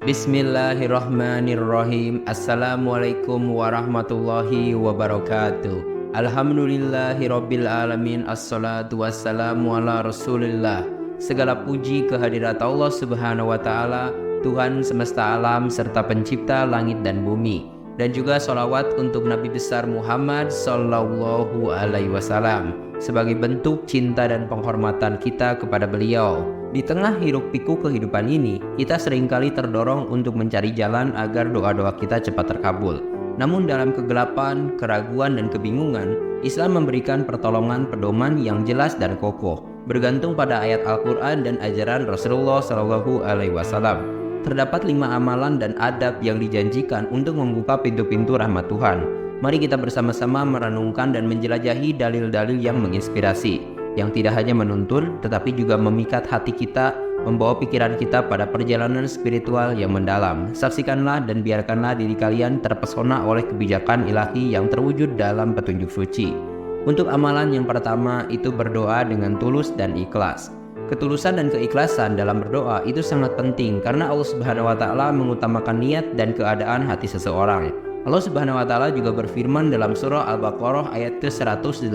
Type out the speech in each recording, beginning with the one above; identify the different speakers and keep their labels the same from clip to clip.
Speaker 1: Bismillahirrahmanirrahim. Assalamualaikum warahmatullahi wabarakatuh. Alhamdulillahirabbil alamin. Assalatu wassalamu ala Rasulillah. Segala puji kehadirat Allah Subhanahu wa taala, Tuhan semesta alam serta pencipta langit dan bumi. Dan juga sholawat untuk Nabi besar Muhammad sallallahu alaihi wasallam sebagai bentuk cinta dan penghormatan kita kepada beliau. Di tengah hiruk pikuk kehidupan ini, kita seringkali terdorong untuk mencari jalan agar doa-doa kita cepat terkabul. Namun dalam kegelapan, keraguan, dan kebingungan, Islam memberikan pertolongan pedoman yang jelas dan kokoh, bergantung pada ayat Al-Quran dan ajaran Rasulullah SAW. Terdapat 5 amalan dan adab yang dijanjikan untuk membuka pintu-pintu rahmat Tuhan. Mari kita bersama-sama merenungkan dan menjelajahi dalil-dalil yang menginspirasi, yang tidak hanya menuntun, tetapi juga memikat hati kita, membawa pikiran kita pada perjalanan spiritual yang mendalam. Saksikanlah dan biarkanlah diri kalian terpesona oleh kebijakan ilahi yang terwujud dalam petunjuk suci. Untuk amalan yang pertama itu berdoa dengan tulus dan ikhlas. Ketulusan dan keikhlasan dalam berdoa itu sangat penting karena Allah Subhanahu wa taala mengutamakan niat dan keadaan hati seseorang. Allah Subhanahu wa taala juga berfirman dalam surah Al-Baqarah ayat ke-186.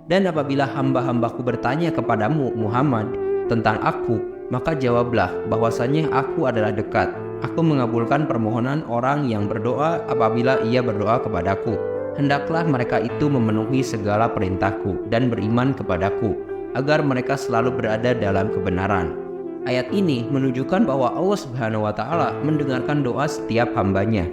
Speaker 1: Dan apabila hamba-hambaku bertanya kepadamu Muhammad tentang aku, maka jawablah bahwasanya aku adalah dekat. Aku mengabulkan permohonan orang yang berdoa apabila ia berdoa kepadaku. Hendaklah mereka itu memenuhi segala perintahku dan beriman kepadaku, agar mereka selalu berada dalam kebenaran. Ayat ini menunjukkan bahwa Allah Subhanahu wa taala mendengarkan doa setiap hambanya.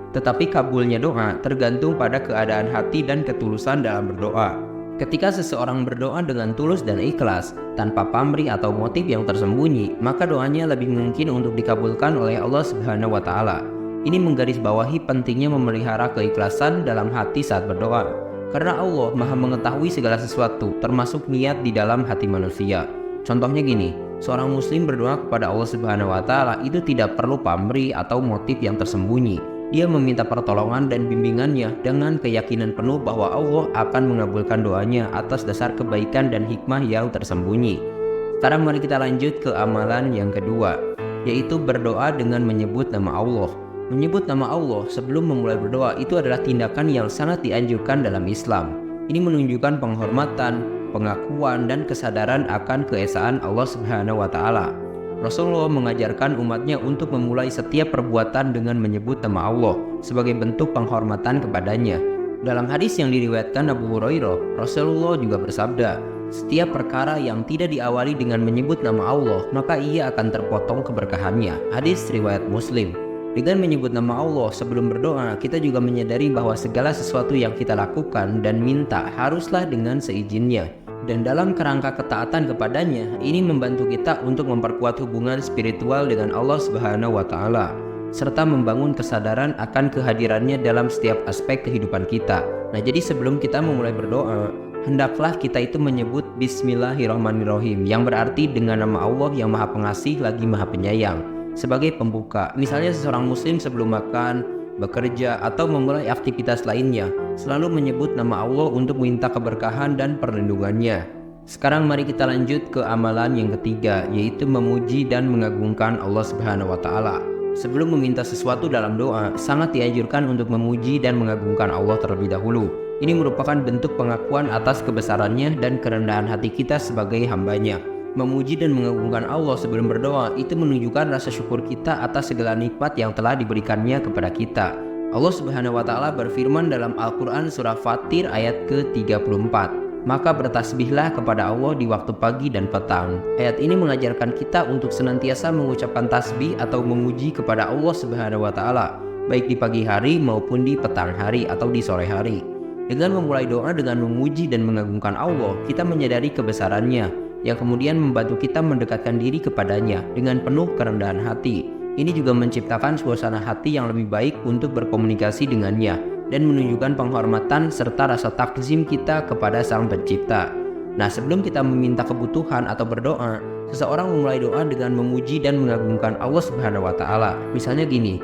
Speaker 1: Tetapi kabulnya doa tergantung pada keadaan hati dan ketulusan dalam berdoa. Ketika seseorang berdoa dengan tulus dan ikhlas, tanpa pamrih atau motif yang tersembunyi, maka doanya lebih mungkin untuk dikabulkan oleh Allah Subhanahu wa taala. Ini menggarisbawahi pentingnya memelihara keikhlasan dalam hati saat berdoa. Karena Allah Maha mengetahui segala sesuatu, termasuk niat di dalam hati manusia. Contohnya gini, seorang muslim berdoa kepada Allah Subhanahu wa taala itu tidak perlu pamrih atau motif yang tersembunyi. Dia meminta pertolongan dan bimbingannya dengan keyakinan penuh bahwa Allah akan mengabulkan doanya atas dasar kebaikan dan hikmah yang tersembunyi. Sekarang mari kita lanjut ke amalan yang kedua, yaitu berdoa dengan menyebut nama Allah. Menyebut nama Allah sebelum memulai berdoa itu adalah tindakan yang sangat dianjurkan dalam Islam. Ini menunjukkan penghormatan, pengakuan, dan kesadaran akan keesaan Allah Subhanahu wa taala. Rasulullah mengajarkan umatnya untuk memulai setiap perbuatan dengan menyebut nama Allah sebagai bentuk penghormatan kepadanya. Dalam hadis yang diriwayatkan Abu Hurairah, Rasulullah juga bersabda, "Setiap perkara yang tidak diawali dengan menyebut nama Allah, maka ia akan terpotong keberkahannya." Hadis riwayat Muslim. Dengan menyebut nama Allah sebelum berdoa, kita juga menyadari bahwa segala sesuatu yang kita lakukan dan minta haruslah dengan seizinnya. Dan dalam kerangka ketaatan kepadanya, ini membantu kita untuk memperkuat hubungan spiritual dengan Allah Subhanahu wa taala, serta membangun kesadaran akan kehadirannya dalam setiap aspek kehidupan kita. Nah, jadi sebelum kita memulai berdoa, hendaklah kita itu menyebut Bismillahirrahmanirrahim, yang berarti dengan nama Allah yang Maha Pengasih lagi Maha Penyayang, sebagai pembuka. Misalnya seorang muslim sebelum makan, bekerja, atau memulai aktivitas lainnya selalu menyebut nama Allah untuk minta keberkahan dan perlindungannya. Sekarang mari kita lanjut ke amalan yang ketiga, yaitu memuji dan mengagungkan Allah Subhanahu wa taala. Sebelum meminta sesuatu dalam doa, sangat dianjurkan untuk memuji dan mengagungkan Allah terlebih dahulu. Ini merupakan bentuk pengakuan atas kebesarannya dan kerendahan hati kita sebagai hambanya. Memuji dan mengagungkan Allah sebelum berdoa itu menunjukkan rasa syukur kita atas segala nikmat yang telah diberikannya kepada kita. Allah Subhanahu wa taala berfirman dalam Al-Qur'an surah Fatir ayat ke-34, "Maka bertasbihlah kepada Allah di waktu pagi dan petang." Ayat ini mengajarkan kita untuk senantiasa mengucapkan tasbih atau memuji kepada Allah Subhanahu wa taala, baik di pagi hari maupun di petang hari atau di sore hari. Dengan memulai doa dengan memuji dan mengagungkan Allah, kita menyadari kebesarannya, yang kemudian membantu kita mendekatkan diri kepadanya dengan penuh kerendahan hati. Ini juga menciptakan suasana hati yang lebih baik untuk berkomunikasi dengannya dan menunjukkan penghormatan serta rasa takzim kita kepada Sang Pencipta. Nah, sebelum kita meminta kebutuhan atau berdoa, seseorang memulai doa dengan memuji dan mengagungkan Allah Subhanahu wa taala. Misalnya gini,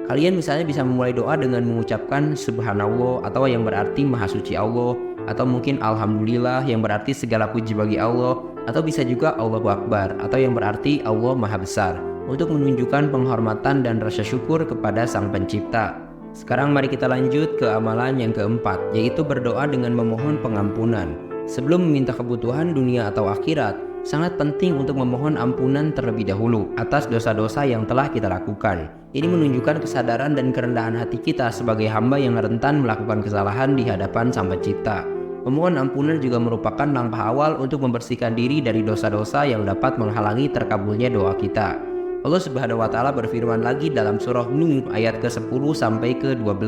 Speaker 1: kalian misalnya bisa memulai doa dengan mengucapkan Subhanallah atau yang berarti Maha Suci Allah, atau mungkin Alhamdulillah yang berarti segala puji bagi Allah, atau bisa juga Allahu Akbar atau yang berarti Allah Maha Besar. untuk menunjukkan penghormatan dan rasa syukur kepada Sang Pencipta. Sekarang mari kita lanjut ke amalan yang keempat, yaitu berdoa dengan memohon pengampunan. Sebelum meminta kebutuhan dunia atau akhirat, sangat penting untuk memohon ampunan terlebih dahulu atas dosa-dosa yang telah kita lakukan. Ini menunjukkan kesadaran dan kerendahan hati kita sebagai hamba yang rentan melakukan kesalahan di hadapan Sang Pencipta. Memohon ampunan juga merupakan langkah awal untuk membersihkan diri dari dosa-dosa yang dapat menghalangi terkabulnya doa kita. Allah Subhanahu wa Ta'ala berfirman lagi dalam surah Nuh ayat ke-10 sampai ke-12.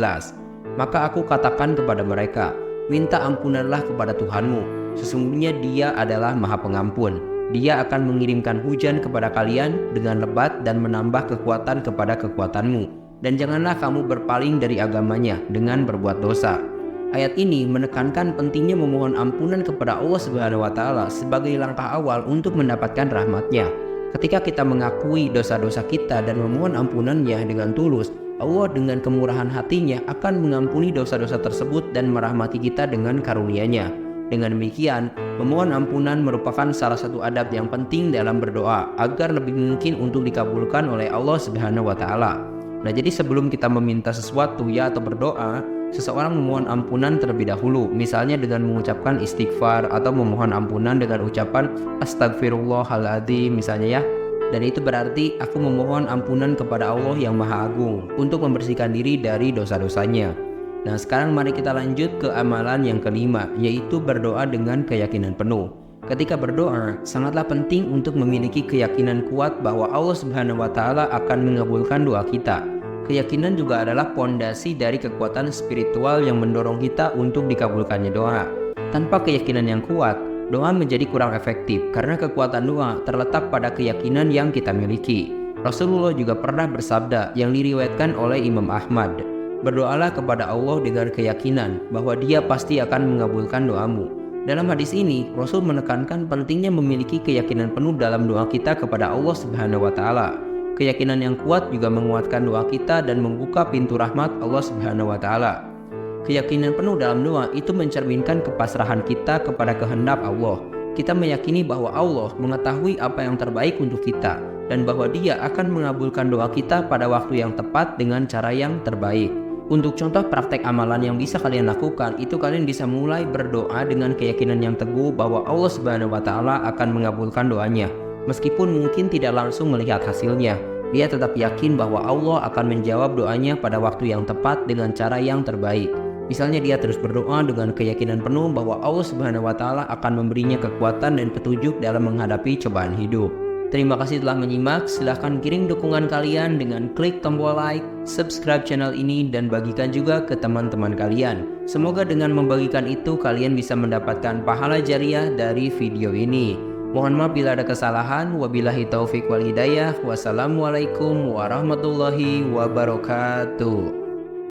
Speaker 1: Maka aku katakan kepada mereka, minta ampunanlah kepada Tuhanmu. Sesungguhnya Dia adalah Maha Pengampun. Dia akan mengirimkan hujan kepada kalian dengan lebat dan menambah kekuatan kepada kekuatanmu. Dan janganlah kamu berpaling dari agamanya dengan berbuat dosa. Ayat ini menekankan pentingnya memohon ampunan kepada Allah Subhanahu wa Ta'ala sebagai langkah awal untuk mendapatkan rahmat-Nya. Ketika kita mengakui dosa-dosa kita dan memohon ampunannya dengan tulus, Allah dengan kemurahan hatinya akan mengampuni dosa-dosa tersebut dan merahmati kita dengan karunia-Nya. Dengan demikian, memohon ampunan merupakan salah satu adab yang penting dalam berdoa agar lebih mungkin untuk dikabulkan oleh Allah Subhanahu wa Ta'ala. Nah, jadi sebelum kita meminta sesuatu atau berdoa, seseorang memohon ampunan terlebih dahulu, misalnya dengan mengucapkan istighfar atau memohon ampunan dengan ucapan astagfirullahaladzim misalnya ya. Dan itu berarti aku memohon ampunan kepada Allah yang Maha Agung untuk membersihkan diri dari dosa-dosanya. Nah, sekarang mari kita lanjut ke amalan yang kelima, yaitu berdoa dengan keyakinan penuh. Ketika berdoa, sangatlah penting untuk memiliki keyakinan kuat bahwa Allah Subhanahu wa Ta'ala akan mengabulkan doa kita. Keyakinan juga adalah pondasi dari kekuatan spiritual yang mendorong kita untuk dikabulkannya doa. Tanpa keyakinan yang kuat, doa menjadi kurang efektif karena kekuatan doa terletak pada keyakinan yang kita miliki. Rasulullah juga pernah bersabda yang diriwayatkan oleh Imam Ahmad, berdoalah kepada Allah dengan keyakinan bahwa Dia pasti akan mengabulkan doamu. Dalam hadis ini, Rasul menekankan pentingnya memiliki keyakinan penuh dalam doa kita kepada Allah Subhanahu wa Ta'ala. Keyakinan yang kuat juga menguatkan doa kita dan membuka pintu rahmat Allah Subhanahu wa Ta'ala. Keyakinan penuh dalam doa itu mencerminkan kepasrahan kita kepada kehendak Allah. Kita meyakini bahwa Allah mengetahui apa yang terbaik untuk kita dan bahwa Dia akan mengabulkan doa kita pada waktu yang tepat dengan cara yang terbaik. Untuk contoh praktek amalan yang bisa kalian lakukan, itu kalian bisa mulai berdoa dengan keyakinan yang teguh bahwa Allah Subhanahu wa Ta'ala akan mengabulkan doanya. Meskipun mungkin tidak langsung melihat hasilnya, dia tetap yakin bahwa Allah akan menjawab doanya pada waktu yang tepat dengan cara yang terbaik. Misalnya dia terus berdoa dengan keyakinan penuh bahwa Allah Subhanahu wa Ta'ala akan memberinya kekuatan dan petunjuk dalam menghadapi cobaan hidup. Terima kasih telah menyimak. Silahkan kirim dukungan kalian dengan klik tombol like, subscribe channel ini, dan bagikan juga ke teman-teman kalian. Semoga dengan membagikan itu kalian bisa mendapatkan pahala jariah dari video ini. Mohon maaf bila ada kesalahan. Wabillahi taufik wal hidayah. Wassalamualaikum warahmatullahi wabarakatuh.